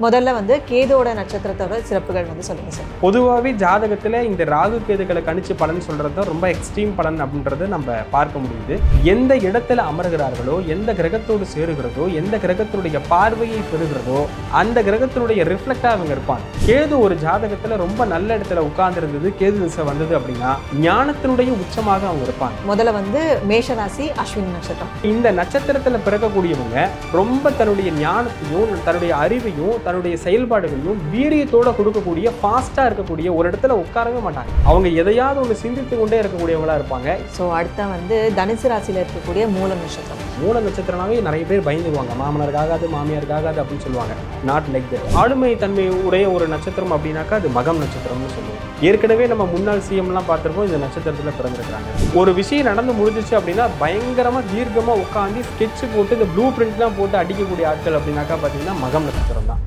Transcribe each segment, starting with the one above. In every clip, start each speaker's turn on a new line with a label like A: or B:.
A: முதல்ல வந்து கேதுவோட நட்சத்திரத்தோட சிறப்புகள் வந்து சொல்லுங்க சார்.
B: பொதுவாகவே ஜாதகத்தில் இந்த ராகு கேதுகளை கணிச்சு பலன் சொல்றது ரொம்ப எக்ஸ்ட்ரீம் பலன் அப்படின்றத நம்ம பார்க்க முடியுது. எந்த இடத்துல அமர்கிறார்களோ, எந்த கிரகத்தோடு சேருகிறதோ, எந்த கிரகத்தினுடைய பார்வையை பெறுகிறதோ அந்த கிரகத்தினுடைய ரிஃப்ளெக்டா அவங்க இருப்பாங்க. கேது ஒரு ஜாதகத்துல ரொம்ப நல்ல இடத்துல உட்கார்ந்துருந்தது, கேது திசை வந்தது அப்படின்னா ஞானத்தினுடைய உச்சமாக அவங்க இருப்பாங்க.
A: முதல்ல வந்து மேஷராசி அஸ்வினி நட்சத்திரம்.
B: இந்த நட்சத்திரத்துல பிறக்கக்கூடியவங்க ரொம்ப தன்னுடைய ஞானத்தையும் தன்னுடைய அறிவையும் தன்னுடைய செயல்பாடுகளையும் வீரியத்தோட கொடுக்கக்கூடிய ஃபாஸ்டா இருக்கக்கூடிய ஒரு இடத்துல உட்காரவே மாட்டாங்க. அவங்க எதையாவது ஒன்று சிந்தித்து கொண்டே இருக்கக்கூடியவங்களா இருப்பாங்க.
A: ஸோ அடுத்த வந்து தனுசு ராசியில இருக்கக்கூடிய மூலம் நட்சத்திரம்.
B: மூல நட்சத்திரமாவே நிறைய பேர் பயந்துக்குவாங்க. மாமனாருக்கு ஆகாது, மாமியாருக்கு ஆகாது அப்படின்னு சொல்லுவாங்க. Not like that. ஆளுமை தன்மை உடைய ஒரு நட்சத்திரம் அப்படின்னாக்கா அது மகம் நட்சத்திரம்னு சொல்லுவோம். ஏற்கனவே நம்ம முன்னாள் சிஎம்லாம் பார்த்துருப்போம் இந்த நட்சத்திரத்துல பிறந்திருக்கிறாங்க. ஒரு விஷயம் நடந்து முடிஞ்சிச்சு அப்படின்னா பயங்கரமா தீர்க்கமா உட்காந்து ஸ்கெட்ச் போட்டு இந்த ப்ளூ பிரிண்ட்லாம் போட்டு அடிக்கக்கூடிய ஆட்கள் அப்படின்னாக்கா பார்த்தீங்கன்னா மகம் நட்சத்திரம் தான்.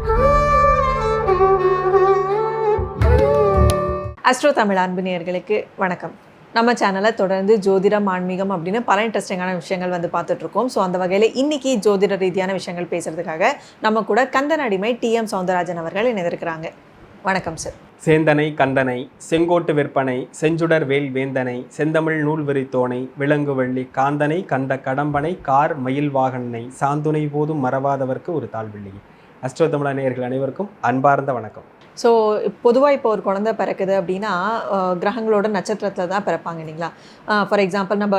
A: அஸ்ட்ரோ தமிழ் அன்பு நேயர்களுக்கு வணக்கம். நம்ம சேனலை தொடர்ந்து ஜோதிடம், ஆன்மீகம் அப்படின்னு பல இன்ட்ரெஸ்டிங்கான விஷயங்கள் வந்து பார்த்துட்ருக்கோம். ஸோ அந்த வகையில் இன்றைக்கி ஜோதிட ரீதியான விஷயங்கள் பேசுகிறதுக்காக நம்ம கூட கந்தன் அடிமை TM சௌந்தரராஜன் அவர்கள் இணைந்திருக்கிறாங்க. வணக்கம் சார்.
B: சேந்தனை கந்தனை, செங்கோட்டு விற்பனை, செஞ்சுடர் வேல் வேந்தனை, செந்தமிழ் நூல் விரித்தோனை, விலங்கு வள்ளி காந்தனை, கண்ட கடம்பனை, கார் மயில் வாகனனை, சாந்துணை போதும் மறவாதவர்க்கு ஒரு தாழ்வில்லை. அஸ்ட்ரோ தமிழ் நேயர்கள் அனைவருக்கும் அன்பார்ந்த வணக்கம்.
A: ஸோ பொதுவாக இப்போ ஒரு குழந்தை பிறக்குது அப்படின்னா கிரகங்களோட நட்சத்திரத்தில் தான் பிறப்பாங்க இல்லைங்களா? ஃபார் எக்ஸாம்பிள் நம்ம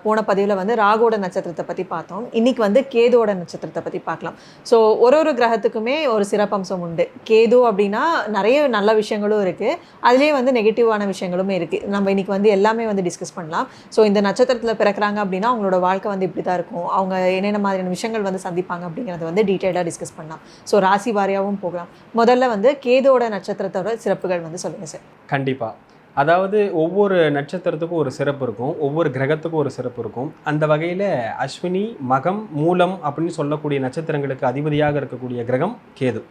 A: போன பதிவில் வந்து ராகுவோட நட்சத்திரத்தை பற்றி பார்த்தோம். இன்றைக்கி வந்து கேதுவோட நட்சத்திரத்தை பற்றி பார்க்கலாம். ஸோ ஒரு கிரகத்துக்குமே ஒரு சிறப்பம்சம் உண்டு. கேது அப்படின்னா நிறைய நல்ல விஷயங்களும் இருக்குது, அதுலேயே வந்து நெகட்டிவான விஷயங்களும் இருக்குது. நம்ம இன்றைக்கி வந்து எல்லாமே வந்து டிஸ்கஸ் பண்ணலாம். ஸோ இந்த நட்சத்திரத்தில் பிறக்கிறாங்க அப்படின்னா அவங்களோட வாழ்க்கை வந்து இப்படி தான் இருக்கும், அவங்க என்னென்ன மாதிரியான விஷயங்கள் வந்து சந்திப்பாங்க அப்படிங்கிறத வந்து டீட்டெயிலாக டிஸ்கஸ் பண்ணலாம். ஸோ ராசி வாரியாகவும் போகலாம். முதல்ல வந்து கேதுவோட நட்சத்திரத்தோட சிறப்புகள் வந்து சொல்லுங்க சார்.
B: கண்டிப்பா. அதாவது ஒவ்வொரு நட்சத்திரத்துக்கும் ஒரு சிறப்பு இருக்கும், ஒவ்வொரு கிரகத்துக்கும் ஒரு சிறப்பு இருக்கும். அந்த வகையில் அஸ்வினி, மகம், மூலம் அப்படின்னு சொல்லக்கூடிய நட்சத்திரங்களுக்கு அதிபதியாக இருக்கக்கூடிய கிரகம் கேது.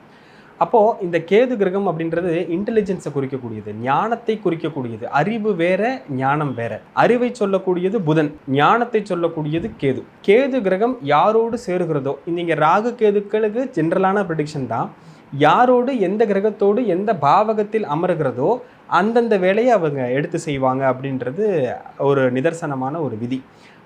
B: அப்போது இந்த கேது கிரகம் அப்படின்றது இன்டெலிஜென்ஸை குறிக்கக்கூடியது, ஞானத்தை குறிக்கக்கூடியது. அறிவு வேற, ஞானம் வேற. அறிவை சொல்லக்கூடியது புதன், ஞானத்தை சொல்லக்கூடியது கேது. கேது கிரகம் யாரோடு சேருகிறதோ, இங்கே ராகு கேதுக்களுக்கு ஜென்ரலான ப்ரெடிக்ஷன் தான். யாரோடு எந்த கிரகத்தோடு எந்த பாவகத்தில் அமர்கிறதோ அந்தந்த வேலையை அவங்க எடுத்து செய்வாங்க அப்படின்றது ஒரு நிதர்சனமான ஒரு விதி.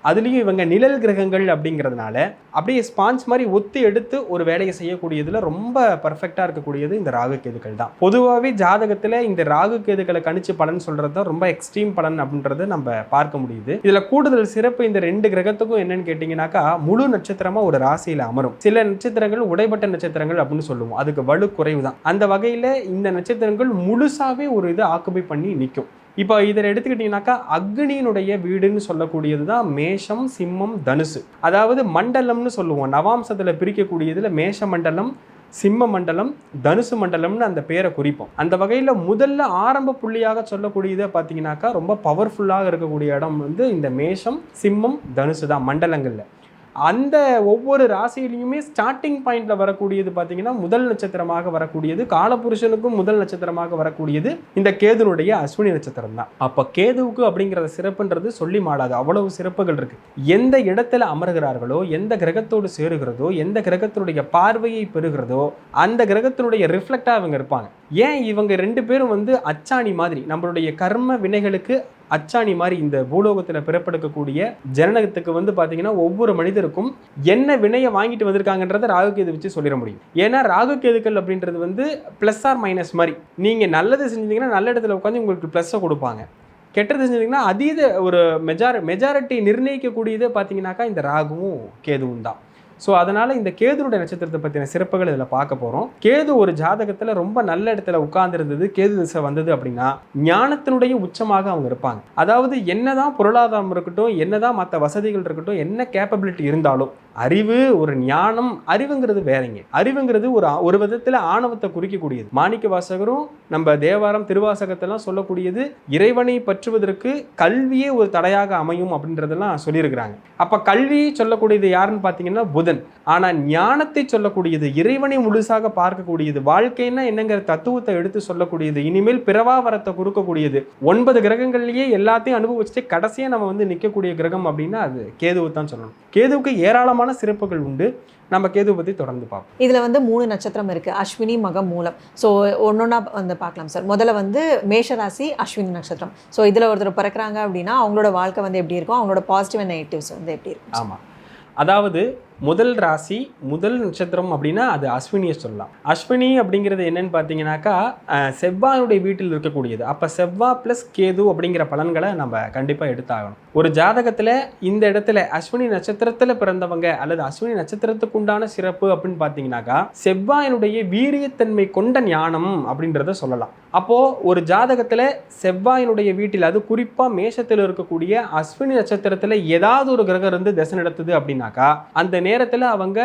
B: அதுலேயும் இவங்க நிழல் கிரகங்கள் அப்படிங்கிறதுனால அப்படியே ஸ்பான்ஸ் மாதிரி ஒத்து எடுத்து ஒரு வேலையை செய்யக்கூடியதில் ரொம்ப பர்ஃபெக்டாக இருக்கக்கூடியது இந்த ராகு கேதுக்கள் தான். பொதுவாகவே ஜாதகத்தில் இந்த ராகு கேதுக்களை கணிச்சு பலன் சொல்கிறது தான் ரொம்ப எக்ஸ்ட்ரீம் பலன் அப்படின்றத நம்ம பார்க்க முடியுது. இதில் கூடுதல் சிறப்பு இந்த ரெண்டு கிரகத்துக்கும் என்னன்னு கேட்டிங்கனாக்கா, முழு நட்சத்திரமாக ஒரு ராசியில் அமரும். சில நட்சத்திரங்கள் உடைப்பட்ட நட்சத்திரங்கள் அப்படின்னு சொல்லுவோம், அதுக்கு வலு குறைவு தான். அந்த வகையில் இந்த நட்சத்திரங்கள் முழுசாகவே ஒரு இதை ஆக்குபை பண்ணி நிற்கும். இப்போ இதில் எடுத்துக்கிட்டிங்கனாக்கா அக்னியினுடைய வீடுன்னு சொல்லக்கூடியது தான் மேஷம், சிம்மம், தனுசு. அதாவது மண்டலம்னு சொல்லுவோம், நவாம்சத்தில் பிரிக்கக்கூடியதில் மேஷ மண்டலம், சிம்ம மண்டலம், தனுசு மண்டலம்னு அந்த பேரை குறிப்போம். அந்த வகையில் முதல்ல ஆரம்ப புள்ளியாக சொல்லக்கூடியதை பார்த்தீங்கன்னாக்கா ரொம்ப பவர்ஃபுல்லாக இருக்கக்கூடிய இடம் வந்து இந்த மேஷம், சிம்மம், தனுசு தான் மண்டலங்களில். அந்த ஒவ்வொரு ராசியிலையுமே ஸ்டார்டிங் பாயிண்ட்ல வரக்கூடியது பார்த்தீங்கன்னா முதல் நட்சத்திரமாக வரக்கூடியது, காலபுருஷனுக்கும் முதல் நட்சத்திரமாக வரக்கூடியது இந்த கேதுனுடைய அஸ்வினி நட்சத்திரம் தான். அப்போ கேதுவுக்கு அப்படிங்கிற சிறப்புன்றது சொல்லி மாடாது, அவ்வளவு சிறப்புகள் இருக்கு. எந்த இடத்துல அமர்கிறார்களோ, எந்த கிரகத்தோடு சேருகிறதோ, எந்த கிரகத்தினுடைய பார்வையை பெறுகிறதோ அந்த கிரகத்தினுடைய ரிஃப்ளெக்டா அவங்க இருப்பாங்க. ஏன் இவங்க ரெண்டு பேரும் வந்து அச்சாணி மாதிரி, நம்மளுடைய கர்ம வினைகளுக்கு அச்சாணி மாதிரி இந்த பூலோகத்தில் பிறப்பெடுக்கக்கூடிய ஜனனத்துக்கு வந்து பார்த்தீங்கன்னா ஒவ்வொரு மனிதருக்கும் என்ன வினையை வாங்கிட்டு வந்திருக்காங்கன்றதை ராகு கேது வச்சு சொல்லிட முடியும். ஏன்னா ராகு கேதுக்கள் அப்படின்றது வந்து ப்ளஸ் ஆர் மைனஸ் மாதிரி. நீங்கள் நல்லது செஞ்சீங்கன்னா நல்ல இடத்துல உட்காந்து உங்களுக்கு ப்ளஸ்ஸை கொடுப்பாங்க, கெட்டது செஞ்சீங்கன்னா அதீத ஒரு மெஜாரிட்டி நிர்ணயிக்கக்கூடியது பார்த்தீங்கன்னாக்கா இந்த ராகுவும் கேதுவும் தான். ஸோ அதனால் இந்த கேதுனுடைய நட்சத்திரத்தை பற்றின சிறப்புகள் இதில் பார்க்க போகிறோம். கேது ஒரு ஜாதகத்தில் ரொம்ப நல்ல இடத்துல உட்கார்ந்துருந்தது, கேது திசை வந்தது அப்படின்னா ஞானத்தினுடைய உச்சமாக அவங்க இருப்பாங்க. அதாவது என்னதான் பொருளாதாரம் இருக்கட்டும், என்னதான் மற்ற வசதிகள் இருக்கட்டும், என்ன கேப்பபிலிட்டி இருந்தாலும் அறிவு, ஒரு ஞானம், அறிவுங்கிறது வேறங்க. அறிவுங்கிறது ஒரு விதத்தில் ஆணவத்தை குறிக்கக்கூடியது. மாணிக்க வாசகரும் நம்ம தேவாரம் திருவாசகத்தெல்லாம் சொல்லக்கூடியது இறைவனை பற்றுவதற்கு கல்வியே ஒரு தடையாக அமையும் அப்படின்றதெல்லாம் சொல்லியிருக்கிறாங்க. அப்போ கல்வியை சொல்லக்கூடியது யாருன்னு பார்த்தீங்கன்னா புதன். ஆனா ஞானத்தை சொல்லக்கூடியது, இறைவனை முழுசாக பார்க்கக்கூடியது, வாழ்க்கைன்னா என்னங்கிற தத்துவத்தை எடுத்து சொல்லக்கூடியது, இனிமேல் பிறவா வரத்தை கொடுக்கக்கூடியது, 9 கிரகங்கள்லயே எல்லாத்தையும் அனுபவிச்சுட்டு கடைசியா நம்ம வந்து நிற்கக்கூடிய கிரகம் அப்படின்னா அது கேதுவை தான் சொல்லணும். கேதுவுக்கு ஏராளமான சிறப்புகள் உண்டு. நம்ம கேது பற்றி தொடர்ந்து பார்ப்போம்.
A: இதில் வந்து 3 நட்சத்திரம் இருக்குது, அஸ்வினி, மகம், மூலம். ஸோ ஒன்றொன்னா வந்து பார்க்கலாம் சார். முதல்ல வந்து மேஷராசி அஸ்வினி நட்சத்திரம். ஸோ இதில் ஒருத்தர் பிறக்கிறாங்க அப்படின்னா அவங்களோட வாழ்க்கை வந்து எப்படி இருக்கும், அவங்களோட பாசிட்டிவ் அண்ட் நெகட்டிவ்ஸ் வந்து எப்படி இருக்கும்?
B: ஆமாம், அதாவது முதல் ராசி முதல் நட்சத்திரம் அப்படின்னா அது அஸ்வினியை சொல்லலாம். அஸ்வினி அப்படிங்கிறது என்னன்னு பார்த்தீங்கன்னாக்கா செவ்வாயுடைய வீட்டில் இருக்கக்கூடியது. அப்போ செவ்வாய் ப்ளஸ் கேது அப்படிங்கிற பலன்களை நம்ம கண்டிப்பாக எடுத்தாகணும். ஒரு ஜாதகத்தில் இந்த இடத்துல அஸ்வினி நட்சத்திரத்தில் பிறந்தவங்க அல்லது அஸ்வினி நட்சத்திரத்துக்கு உண்டான சிறப்பு அப்படின்னு பார்த்தீங்கன்னாக்கா செவ்வாயினுடைய வீரியத்தன்மை கொண்ட ஞானம் அப்படின்றத சொல்லலாம். அப்போது ஒரு ஜாதகத்தில் செவ்வாயினுடைய வீட்டில், அது குறிப்பாக மேஷத்தில் இருக்கக்கூடிய அஸ்வினி நட்சத்திரத்தில் ஏதாவது ஒரு கிரகம் இருந்து திசை நடத்துது அப்படின்னாக்கா அந்த நேரத்தில் அவங்க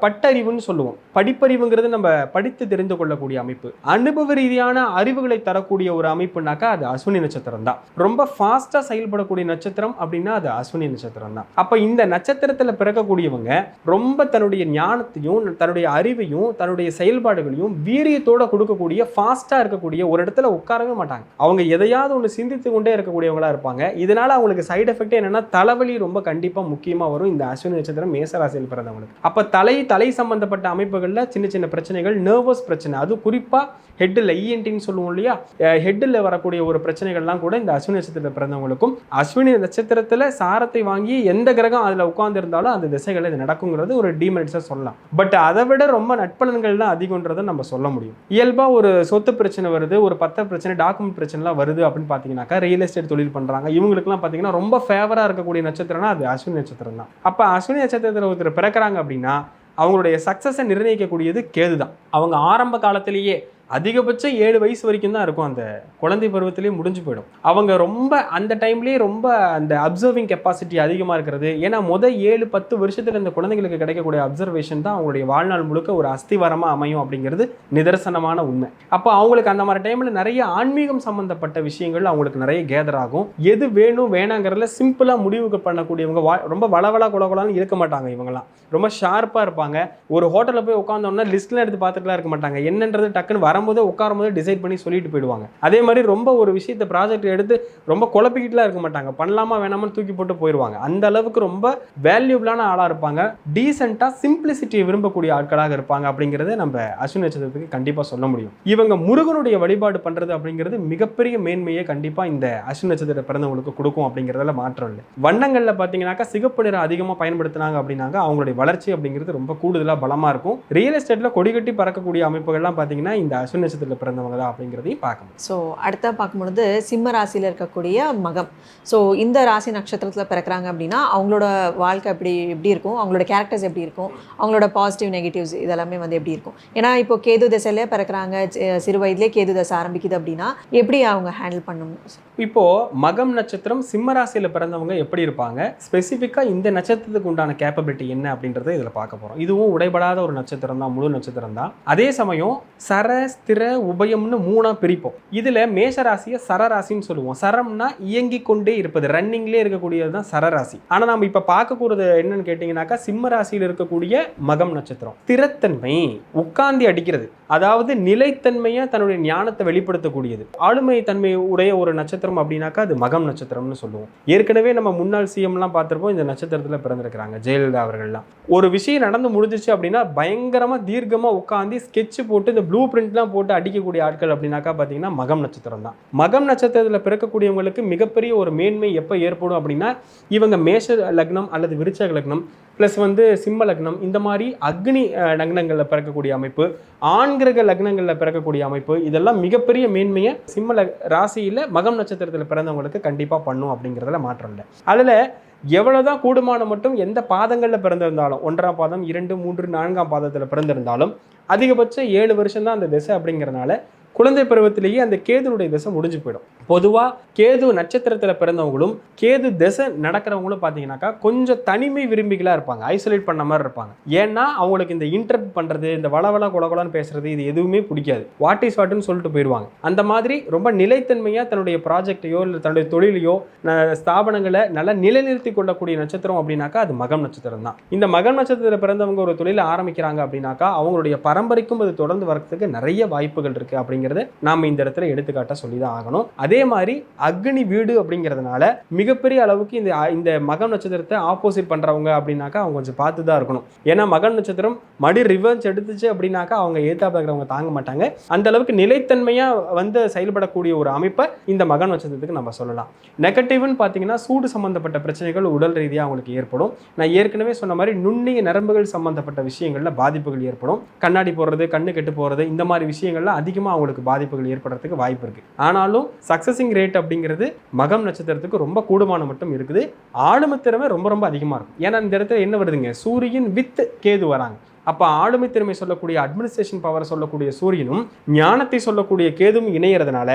B: பட்டறிவுன்னு சொல்லுவோம். படிப்பறிவுங்கிறது நம்ம படித்து தெரிந்து கொள்ளக்கூடிய அமைப்பு, அனுபவ ரீதியான அறிவுகளை தரக்கூடிய ஒரு அமைப்புனாக்கா அது அஸ்வினி நட்சத்திரம் தான். ரொம்ப ஃபாஸ்ட்டாக செயல்படக்கூடிய நட்சத்திரம் அப்படின்னா அது அஸ்வினி நட்சத்திரம் தான். அப்போ இந்த நட்சத்திரத்தில் பிறக்கக்கூடியவங்க ரொம்ப தன்னுடைய ஞானத்தையும் தன்னுடைய அறிவையும் தன்னுடைய செயல்பாடுகளையும் வீரியத்தோட கொடுக்கக்கூடிய, ஃபாஸ்ட்டாக இருக்கக்கூடிய, ஒரு இடத்துல உட்காரவே மாட்டாங்க. அவங்க எதையாவது ஒன்று சிந்தித்து கொண்டே இருக்கக்கூடியவங்களா இருப்பாங்க. இதனால அவங்களுக்கு சைடு எஃபெக்ட் என்னன்னா தலைவலி ரொம்ப கண்டிப்பாக முக்கியமாக வரும் இந்த அஸ்வினி நட்சத்திரம் மேசராசியில் பிறந்தவங்களுக்கு. அப்போ தலை சம்பந்தப்பட்ட அமைப்புகளில் சின்ன சின்ன பிரச்சனைகள், நர்வஸ் பிரச்சனை, அது குறிப்பாக ஹெட்டில் இஎன்டின்னு சொல்லுவோம் இல்லையா, ஹெட்டில் வரக்கூடிய ஒரு பிரச்சனைகள்லாம் கூட இந்த அஸ்வினி நட்சத்திரத்தில் பிறந்தவங்களுக்கும், அஸ்வினி நட்சத்திரத்தில் சாரத்தை வாங்கி எந்த கிரகம் அதில் உட்கார்ந்துருந்தாலும் அந்த திசைகள் இது நடக்குங்கிறது ஒரு டிமெரிட்ஸாக சொல்லலாம். பட் அதை விட ரொம்ப நட்பலன்கள் தான் அதிகன்றதை நம்ம சொல்ல முடியும். இயல்பாக ஒரு சொத்து பிரச்சனை வருது, ஒரு பத்திர பிரச்சனை, டாக்குமெண்ட் பிரச்சனைலாம் வருது அப்படின்னு பார்த்தீங்கன்னாக்கா ரியல் எஸ்டேட் தொழில் பண்ணுறாங்க, இவங்களுக்குலாம் பார்த்தீங்கன்னா ரொம்ப ஃபேவராக இருக்கக்கூடிய நட்சத்திரம்னா அது அஸ்வினி நட்சத்திரம் தான். அப்போ அஸ்வினி நட்சத்திரத்தில் ஒருத்தர் பிறக்கிறாங்க அப்படின்னா அவங்களுடைய சக்ஸஸை நிர்ணயிக்கக்கூடியது கேது தான். அவங்க ஆரம்ப காலத்திலேயே அதிகபட்சம் 7 வயசு வரைக்கும் தான் இருக்கும், அந்த குழந்தை பருவத்திலேயே முடிஞ்சு போயிடும். அவங்க ரொம்ப அந்த டைம்லேயே ரொம்ப அந்த அப்சர்விங் கெப்பாசிட்டி அதிகமாக இருக்கிறது. ஏன்னா 7-10 வருஷத்தில் இந்த குழந்தைங்களுக்கு கிடைக்கக்கூடிய அப்சர்வேஷன் தான் அவங்களுடைய வாழ்நாள் முழுக்க ஒரு அஸ்திவாரமாக அமையும் அப்படிங்கிறது நிதர்சனமான உண்மை. அப்போ அவங்களுக்கு அந்த மாதிரி டைமில் நிறைய ஆன்மீகம் சம்மந்தப்பட்ட விஷயங்கள் அவங்களுக்கு நிறைய கேதர் ஆகும். எது வேணும் வேணாங்கிறதுல சிம்பிளாக முடிவுக்கு பண்ணக்கூடியவங்க, ரொம்ப வளவளா குலகுலான்னு இருக்க மாட்டாங்க. இவங்கெல்லாம் ரொம்ப ஷார்ப்பாக இருப்பாங்க. ஒரு ஹோட்டலில் போய் உட்காந்தோம்னா லிஸ்ட்லாம் எடுத்து பார்த்துட்டுலாம் இருக்க மாட்டாங்க. என்னன்றது டக்குன்னு வரும்போது உட்காரும்போது டிசைட் பண்ணி சொல்லிட்டு போயிடுவாங்க. அதே மாதிரி ரொம்ப ஒரு விஷயத்தை ப்ராஜெக்ட் எடுத்து ரொம்ப குழப்பிக்கிட்டுலாம் இருக்க மாட்டாங்க. பண்ணலாமா வேணாமான்னு தூக்கி போட்டு போயிடுவாங்க. அந்த அளவுக்கு ரொம்ப வேல்யூபிளான ஆளாக இருப்பாங்க. டீசெண்டாக சிம்பிளிசிட்டியை விரும்பக்கூடிய ஆட்களாக இருப்பாங்க அப்படிங்கிறத நம்ம அஸ்வினி நட்சத்திரத்துக்கு கண்டிப்பாக சொல்ல முடியும். இவங்க முருகனுடைய வழிபாடு பண்ணுறது அப்படிங்கிறது மிகப்பெரிய மேன்மையை கண்டிப்பாக இந்த அஸ்வினி நட்சத்திர பிறந்தவங்களுக்கு கொடுக்கும் அப்படிங்கிறதுல மாற்றம் இல்லை. வண்ணங்களில் பார்த்தீங்கன்னாக்கா சிகப்பு நிறம் அதிகமாக பயன்படுத்தினாங்க அப்படின்னாங்க அவங்களுடைய வளர்ச்சி அப்படிங்கிறது ரொம்ப கூடுதலாக பலமாக இருக்கும். ரியல் எஸ்டேட்டில் கொடி கட்டி பறக்கக்கூடிய அமைப்புகள்லாம் பார்த்தீங்கன்னா இந்த அஸ்வினி நட்சத்திரத்தில் பிறந்தவங்க தான் அப்படிங்கிறதையும் பார்க்கணும்.
A: ஸோ அடுத்த பார்க்கும்பொழுது சிம்ம ராசியில் இருக்கக்கூடிய மகம். ஸோ இந்த ராசி நட்சத்திரத்தில் பிறக்கிறாங்க அப்படின்னா அவங்களோட வாழ்க்கை எப்படி இருக்கும், அவங்களோட கேரக்டர்ஸ் எப்படி இருக்கும், அவங்களோட பாசிட்டிவ் நெகட்டிவ்ஸ் இதெல்லாமே வந்து எப்படி இருக்கும். ஏன்னா இப்போ கேது திசையிலே பிறக்கிறாங்க, சிறு வயதிலே கேது தசை ஆரம்பிக்குது அப்படின்னா எப்படி அவங்க ஹேண்டில் பண்ணணும்?
B: இப்போ மகம் நட்சத்திரம் சிம்ம ராசியில் பிறந்தவங்க எப்படி இருப்பாங்க, ஸ்பெசிஃபிக்காக இந்த நட்சத்திரத்துக்கு உண்டான கேப்பபிலிட்டி என்ன அப்படின்றத இதில் பார்க்க போகிறோம். இதுவும் உடைபடாத ஒரு நட்சத்திரம் தான், முழு நட்சத்திரம் தான். அதே சமயம் சர ஸ்திர உபயம்னு 3ஆக பிரிப்போம். இதில் மேஷராசியை சரராசின்னு சொல்லுவோம். சரம்னா இயங்கி கொண்டே இருப்பது, ரன்னிங்லேயே இருக்கக்கூடியது தான் சரராசி. ஆனால் நம்ம இப்போ பார்க்கக்கூடாது என்னன்னு கேட்டிங்கனாக்கா சிம்ம ராசியில் இருக்கக்கூடிய மகம் நட்சத்திரம் ஸ்திரத்தன்மை, உட்கார்ந்து அடிக்கிறது, அதாவது நிலைத்தன்மையை தன்னுடைய ஞானத்தை வெளிப்படுத்தக்கூடியது, ஆளுமை தன்மை உடைய ஒரு நட்சத்திரம் அப்படின்னாக்கா அது மகம் நட்சத்திரம்னு சொல்லுவோம். ஏற்கனவே நம்ம முன்னாள் சிஎம்லாம் பார்த்துருப்போம் இந்த நட்சத்திரத்தில் பிறந்திருக்கிறாங்க, ஜெயலலிதா அவர்கள்லாம். ஒரு விஷயம் நடந்து முடிஞ்சிச்சு அப்படின்னா பயங்கரமாக தீர்க்கமாக உட்காந்து ஸ்கெட்ச் போட்டு இந்த ப்ளூ பிரிண்ட்லாம் போட்டு அடிக்கக்கூடிய ஆட்கள் அப்படின்னாக்கா பார்த்தீங்கன்னா மகம் நட்சத்திரம் தான். மகம் நட்சத்திரத்தில் பிறக்கக்கூடியவங்களுக்கு மிகப்பெரிய ஒரு மேன்மை எப்போ ஏற்படும் அப்படின்னா இவங்க மேஷ லக்னம் அல்லது விருச்சக லக்னம் ப்ளஸ் சிம்ம லக்னம், இந்த மாதிரி அக்னி லக்னங்களில் பிறக்கக்கூடிய அமைப்பு, ஆண்கிரக லக்னங்களில் பிறக்கக்கூடிய அமைப்பு, இதெல்லாம் மிகப்பெரிய மேன்மையை சிம்ம ராசியில் மகம் நட்சத்திரத்தில் பிறந்தவங்களுக்கு கண்டிப்பாக பண்ணும் அப்படிங்கிறதுல மாற்றம் இல்லை. அதில் எவ்வளோதான் கூடுமான மட்டும் எந்த பாதங்களில் பிறந்திருந்தாலும், 1ஆம் பாதம் 2, 3, 4ஆம் பாதத்தில் பிறந்திருந்தாலும் அதிகபட்சம் 7 வருஷம் தான் அந்த திசை அப்படிங்கிறனால குழந்தை பருவத்திலேயே அந்த கேதுனுடைய திசை முடிஞ்சு போயிடும். பொதுவாக கேது நட்சத்திரத்தில் பிறந்தவங்களும் கேது திசை நடக்கிறவங்களும் பார்த்தீங்கன்னாக்கா கொஞ்சம் தனிமை விரும்பிகளாக இருப்பாங்க, ஐசோலேட் பண்ண மாதிரி இருப்பாங்க. ஏன்னா அவங்களுக்கு இந்த இன்டர்ப்ட் பண்ணுறது, இந்த வளவள குலகுலான்னு பேசுறது, இது எதுவுமே பிடிக்காது. வாட் இஸ் வாட்டுன்னு சொல்லிட்டு போயிடுவாங்க. அந்த மாதிரி ரொம்ப நிலைத்தன்மையாக தன்னுடைய ப்ராஜெக்டையோ இல்லை தன்னுடைய தொழிலையோ ஸ்தாபனங்களை நல்லா நிலைநிறுத்தி கொள்ளக்கூடிய நட்சத்திரம் அப்படின்னாக்கா அது மகம் நட்சத்திரம் தான். இந்த மகம் நட்சத்திரத்தில் பிறந்தவங்க ஒரு தொழிலை ஆரம்பிக்கிறாங்க அப்படின்னாக்கா அவங்களுடைய பரம்பரைக்கும் அது தொடர்ந்து வரதுக்கு நிறைய வாய்ப்புகள் இருக்குது அப்படிங்கிற அப்படிங்கிறத நாம் இந்த இடத்துல எடுத்துக்காட்டாக சொல்லி தான் ஆகணும். அதே மாதிரி அக்னி வீடு அப்படிங்கிறதுனால மிகப்பெரிய அளவுக்கு இந்த மகம் நட்சத்திரத்தை ஆப்போசிட் பண்ணுறவங்க அப்படின்னாக்கா அவங்க கொஞ்சம் பார்த்து தான் இருக்கணும். ஏன்னா மகம் நட்சத்திரம் மடி ரிவர்ஸ் எடுத்துச்சு அப்படின்னாக்கா அவங்க ஏத்தாப்புல இருக்கிறவங்க தாங்க மாட்டாங்க. அந்த அளவுக்கு நிலைத்தன்மையாக வந்து செயல்படக்கூடிய ஒரு அமைப்பை இந்த மகம் நட்சத்திரத்துக்கு நம்ம சொல்லலாம். நெகட்டிவ்னு பார்த்தீங்கன்னா சூடு சம்பந்தப்பட்ட பிரச்சனைகள் உடல் ரீதியாக அவங்களுக்கு ஏற்படும். நான் ஏற்கனவே சொன்ன மாதிரி நுண்ணிய நரம்புகள் சம்பந்தப்பட்ட விஷயங்கள்ல பாதிப்புகள் ஏற்படும். கண்ணாடி போடுறது, கண்ணு கெட்டு போகிறது, இந்த மாதிரி விஷயங்கள்ல அதிகமாக அவங்களுக்கு பாதிப்புகள் ஏற்படுறதுக்கு வாய்ப்பு இருக்கு. ஆனாலும் சக்சஸிங் ரேட் அப்படிங்கிறது மகம் நட்சத்திரத்துக்கு ரொம்ப கூடுமான மட்டும் இருக்குது. ஆளுமை திறமை ரொம்ப ரொம்ப அதிகமாக இருக்கும். ஏன்னா இந்த இடத்துல என்ன வருதுங்க, சூரியன் வித் கேது வராங்க. அப்போ ஆளுமை திறமை சொல்லக்கூடிய அட்மினிஸ்ட்ரேஷன் பவர் சொல்லக்கூடிய சூரியனும் ஞானத்தை சொல்லக்கூடிய கேதும் இணையறதுனால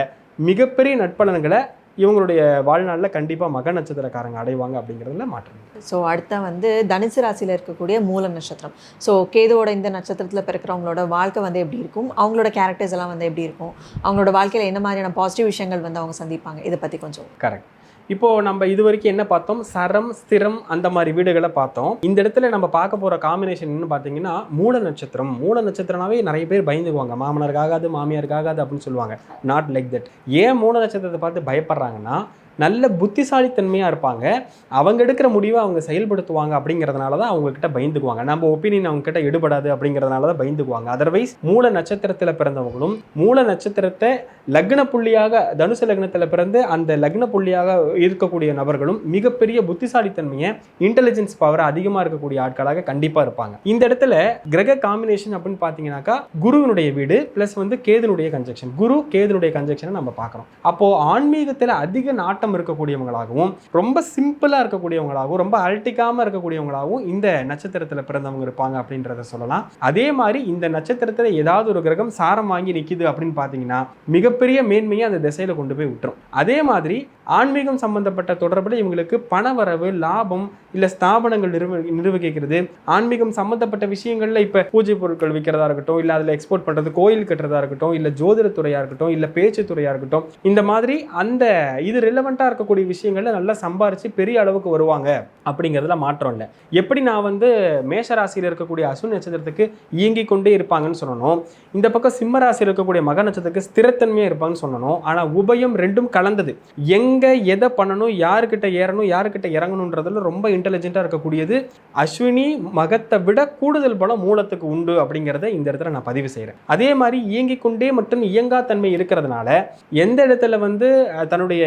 B: மிகப்பெரிய நட்பலன்களை இவங்களுடைய வாழ்நாளில் கண்டிப்பாக மக நட்சத்திரக்காரங்க அடைவாங்க அப்படிங்கிறதுல மாற்றம்.
A: ஸோ அடுத்த வந்து தனுசு ராசியில் இருக்கக்கூடிய மூல நட்சத்திரம். ஸோ கேதுவோட இந்த நட்சத்திரத்தில் பிறக்கிறவங்களோட வாழ்க்கை வந்து எப்படி இருக்கும், அவங்களோட கேரக்டர்ஸ் எல்லாம் வந்து எப்படி இருக்கும், அவங்களோட வாழ்க்கையில் என்ன மாதிரியான பாசிட்டிவ் விஷயங்கள் வந்து அவங்க சந்திப்பாங்க, இதை பற்றி கொஞ்சம்.
B: கரெக்ட். இப்போது நம்ம இது வரைக்கும் என்ன பார்த்தோம், சரம் ஸ்திரம் அந்த மாதிரி வீடுகளை பார்த்தோம். இந்த இடத்துல நம்ம பார்க்க போகிற காம்பினேஷன் என்ன பார்த்தீங்கன்னா மூல நட்சத்திரம். மூல நட்சத்திரனாவே நிறைய பேர் பயந்துக்குவாங்க, மாமனாருக்கு ஆகாது மாமியாருக்கு ஆகாது அப்படின்னு சொல்லுவாங்க. Not like that. ஏன் மூல நட்சத்திரத்தை பார்த்து பயப்படுறாங்கன்னா நல்ல புத்திசாலித்தன்மையாக இருப்பாங்க, அவங்க எடுக்கிற முடிவை அவங்க செயல்படுத்துவாங்க அப்படிங்கிறதுனால தான் அவங்கக்கிட்ட பயந்துக்குவாங்க. நம்ம ஒப்பீனியன் அவங்கக்கிட்ட எடுபடாது அப்படிங்கிறதுனால தான் பயந்துக்குவாங்க. அதர்வைஸ் மூல நட்சத்திரத்தில் பிறந்தவங்களும் மூல நட்சத்திரத்தை லக்ன புள்ளியாக தனுசு லக்னத்தில் பிறந்து அந்த லக்ன புள்ளியாக இருக்கக்கூடிய நபர்களும் மிகப்பெரிய புத்திசாலித்தன்மையை இன்டெலிஜென்ஸ் பவர் அதிகமாக இருக்கக்கூடிய ஆட்களாக கண்டிப்பாக இருப்பாங்க. இந்த இடத்துல கிரக காம்பினேஷன் அப்படின்னு பார்த்தீங்கன்னாக்கா குருவினுடைய வீடு ப்ளஸ் வந்து கேதுனுடைய கன்ஜெக்ஷன், குரு கேதுனுடைய கன்ஜெக்ஷனை நம்ம பார்க்குறோம். அப்போது ஆன்மீகத்தில் அதிக நாட்டம் இருக்கக்கூடியவங்களாகவும் ரொம்ப சிம்பிளா இருக்கக்கூடியவங்களாகவும் ரொம்ப அல்டிக்காம இருக்கக்கூடியவங்களாகவும் இந்த நட்சத்திரத்தில் பிறந்தவங்க இருப்பாங்க அப்படின்றத சொல்லலாம். அதே மாதிரி இந்த நட்சத்திரத்தில் ஏதாவது ஒரு கிரகம் சாரம் வாங்கி நிற்கிது அப்படின்னு பார்த்தீங்கன்னா மிகப்பெரிய மேன்மையை அந்த திசையில கொண்டு போய் விட்டுரும். அதே மாதிரி ஆன்மீகம் சம்பந்தப்பட்ட தொடர்பில் இவங்களுக்கு பணவரவு, லாபம், இல்லை ஸ்தாபனங்கள் நிர்வகிக்கிறது, ஆன்மீகம் சம்பந்தப்பட்ட விஷயங்கள்ல இப்போ பூஜை பொருட்கள் விற்கிறதா இருக்கட்டும், இல்லை அதில் எக்ஸ்போர்ட் பண்ணுறது, கோயில் கட்டுறதா இருக்கட்டும், இல்லை ஜோதிடத்துறையாக இருக்கட்டும், இல்லை பேச்சு துறையாக இருக்கட்டும், இந்த மாதிரி அந்த இது ரிலவெண்ட்டாக இருக்கக்கூடிய விஷயங்கள்ல நல்லா சம்பாரிச்சு பெரிய அளவுக்கு வருவாங்க அப்படிங்கிறதுல மாற்றம் இல்லை. எப்படி நான் வந்து மேஷராசியில் இருக்கக்கூடிய அஸ்வினி நட்சத்திரத்துக்கு இயங்கி கொண்டே இருப்பாங்கன்னு சொல்லணும், இந்த பக்கம் சிம்ம ராசியில் இருக்கக்கூடிய மக நட்சத்திரத்துக்கு ஸ்திரத்தன்மையாக இருப்பாங்கன்னு சொல்லணும். ஆனால் உபயம் ரெண்டும் கலந்தது. எங்கே எதை பண்ணணும், யாருக்கிட்ட ஏறணும், யாருக்கிட்ட இறங்கணுன்றதுல ரொம்ப இன்டெலிஜென்ட்டாக இருக்கக்கூடியது அஸ்வினி மகத்தை விட கூடுதல் பலம் மூலத்துக்கு உண்டு அப்படிங்கிறத இந்த இடத்துல நான் பதிவு செய்கிறேன். அதே மாதிரி இயங்கிக் கொண்டே மற்றும் இயங்காத்தன்மை இருக்கிறதுனால எந்த இடத்துல வந்து தன்னுடைய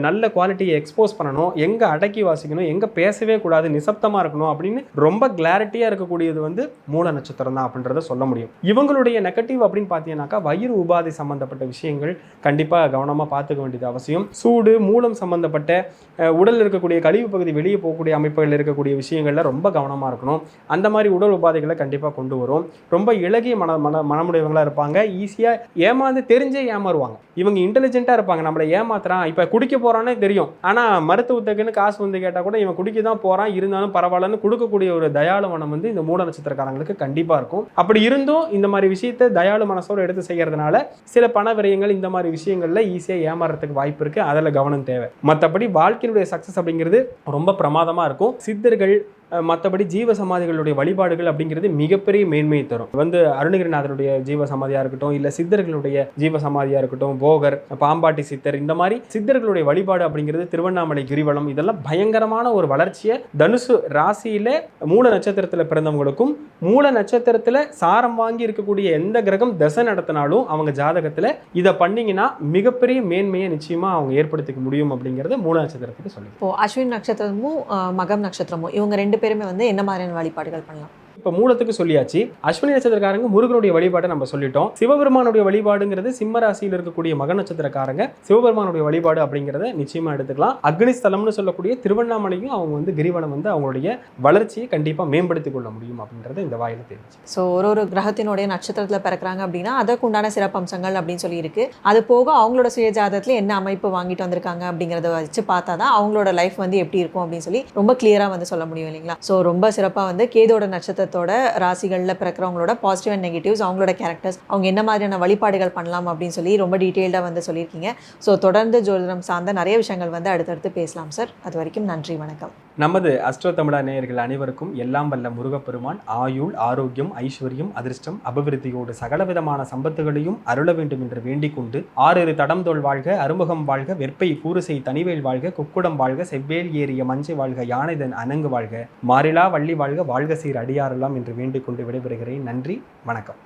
B: நல்ல குவாலிட்டியை எக்ஸ்போஸ் பண்ணணும், எங்கே அடக்கி வாசிக்கணும், எங்கே பேசவே கூடாது, நிசப்தமாக இருக்கணும் அப்படின்னு ரொம்ப கிளாரிட்டியாக இருக்கக்கூடியது வந்து மூல நட்சத்திரம் தான் அப்படின்றத சொல்ல முடியும். இவங்களுடைய நெகட்டிவ் அப்படின்னு பார்த்தீங்கன்னாக்கா வயிறு உபாதை சம்பந்தப்பட்ட விஷயங்கள் கண்டிப்பாக கவனமாக பார்த்துக்க வேண்டியது அவசியம். சூடு, மூலம் சம்பந்தப்பட்ட உடல் இருக்கக்கூடிய கழிவு பகுதி வெளியே போகக்கூடிய அமைப்புகள் இருக்கக்கூடிய விஷயங்கள்ல ரொம்ப கவனமாக இருக்கணும். அந்த மாதிரி உடல் உபாதைகளை கண்டிப்பாக கொண்டு வரும். ரொம்ப இலகிய மனமுடையவங்களாக இருப்பாங்க, ஈஸியாக ஏமாந்து தெரிஞ்சே ஏமாறுவாங்க. இவங்க இன்டெலிஜென்ட்டாக இருப்பாங்க, நம்மளை ஏமாத்துறான், இப்போ குடிக்க போறானே தெரியும், ஆனால் மருத்துவத்துக்குன்னு காசு வந்து கேட்டால் கூட இவன் குடிக்க தான் போறான், இருந்தாலும் பரவாயில்லன்னு கொடுக்கக்கூடிய ஒரு தயாளு மனம் வந்து இந்த மூல நட்சத்திரக்காரங்களுக்கு கண்டிப்பாக இருக்கும். அப்படி இருந்தும் இந்த மாதிரி விஷயத்தை தயாளு மனசோடு எடுத்து செய்யறதுனால சில பண விரயங்கள் இந்த மாதிரி விஷயங்கள்ல ஈஸியாக ஏமாறதுக்கு வாய்ப்பு இருக்கு. அதில் கவனம் தேவை. மற்றபடி வாழ்க்கையினுடைய சக்சஸ் அப்படிங்கிறது ரொம்ப பிரமாதமாக இருக்கும். சித்தர்கள் மற்றபடி ஜீவ சமாதிகளுடைய வழிபாடுகள் அப்படிங்கிறது மிகப்பெரிய மேன்மையை தரும். வந்து அருணகிரிநாதருடைய ஜீவ சமாதியாக இருக்கட்டும், இல்லை சித்தர்களுடைய ஜீவ சமாதியாக இருக்கட்டும், போகர், பாம்பாட்டி சித்தர், இந்த மாதிரி சித்தர்களுடைய வழிபாடு அப்படிங்கிறது, திருவண்ணாமலை கிரிவலம், இதெல்லாம் பயங்கரமான ஒரு வளர்ச்சியை தனுசு ராசியில மூல நட்சத்திரத்தில் பிறந்தவங்களுக்கும் மூல நட்சத்திரத்தில் சாரம் வாங்கி இருக்கக்கூடிய எந்த கிரகம் தசை நடத்தினாலும் அவங்க ஜாதகத்தில் இதை பண்ணீங்கன்னா மிகப்பெரிய மேன்மையை நிச்சயமா அவங்க ஏற்படுத்திக்க முடியும் அப்படிங்கிறத மூல நட்சத்திரத்துக்கு சொல்லி.
A: இப்போ அஸ்வினி நட்சத்திரமும் மகம் நட்சத்திரமும் இவங்க ரெண்டு பேருமே வந்து என்ன மாதிரியான வழிபாடுகள் பண்ணலாம்?
B: இப்போ மூலத்துக்கு சொல்லியாச்சு. அஸ்வினி நட்சத்திரக்காரங்க முருகனுடைய வழிபாட்டை நம்ம சொல்லிட்டோம். சிவபெருமானுடைய வழிபாடுங்கிறது சிம்ம ராசியில் இருக்கக்கூடிய மக நட்சத்திரக்காரங்க சிவபெருமானுடைய வழிபாடு அப்படிங்கிறத நிச்சயமா எடுத்துக்கலாம். அக்னிஸ்தலம்னு சொல்லக்கூடிய திருவண்ணாமலையும் அவங்க வந்து கிரிவலம் வந்து அவங்களுடைய வளர்ச்சியை கண்டிப்பாக மேம்படுத்திக் கொள்ள முடியும் அப்படிங்கிறத இந்த வாயில தெரிஞ்சு.
A: ஸோ ஒரு கிரகத்தினுடைய நட்சத்திரத்தில் பிறக்கிறாங்க அப்படின்னா அதற்கு உண்டான சிறப்பம்சங்கள் அப்படின்னு சொல்லி இருக்கு. அது போக அவங்களோட சுயஜாதத்தில் என்ன அமைப்பு வாங்கிட்டு வந்திருக்காங்க அப்படிங்கிறத வச்சு பார்த்தா தான் அவங்களோட லைஃப் வந்து எப்படி இருக்கும் அப்படின்னு சொல்லி ரொம்ப கிளியரா வந்து சொல்ல முடியும் இல்லைங்களா? ஸோ ரொம்ப சிறப்பாக வந்து கேதோட நட்சத்திரத்தோட ராசிகளில் பிறக்கிறவங்களோட பாசிட்டிவ் அண்ட் நெகட்டிவ்ஸ், அவங்களோட கேரக்டர்ஸ், அவங்க என்ன மாதிரியான வழிபாடுகள் பண்ணலாம் அப்படின்னு சொல்லி ரொம்ப டீட்டெயில்டாக வந்து சொல்லியிருக்கீங்க. ஸோ தொடர்ந்து ஜோதிடம் சார்ந்த நிறைய விஷயங்கள் வந்து அடுத்தடுத்து பேசலாம் சார். அது வரைக்கும் நன்றி, வணக்கம்.
B: நமது அஸ்ட்ரோ தமிழா நேயர்கள் அனைவருக்கும் எல்லாம் வல்ல முருகப்பெருமான் ஆயுள், ஆரோக்கியம், ஐஸ்வர்யம், அதிர்ஷ்டம், அபிவிருத்தியோடு சகலவிதமான சம்பத்துகளையும் அருள வேண்டும் என்று வேண்டிக் கொண்டு 6 தடம்தோள் வாழ்க, அறுமுகம் வாழ்க, வெற்பை கூறுசை தனிவேல் வாழ்க, குக்குடம் வாழ்க, செவ்வேல் ஏறிய மஞ்சை வாழ்க, யானைதன் அணங்கு வாழ்க, மாறிலா வள்ளி வாழ்க, வாழ்க சீர் அடியாரெல்லாம் என்று வேண்டிக் கொண்டு விடைபெறுகிறேன். நன்றி, வணக்கம்.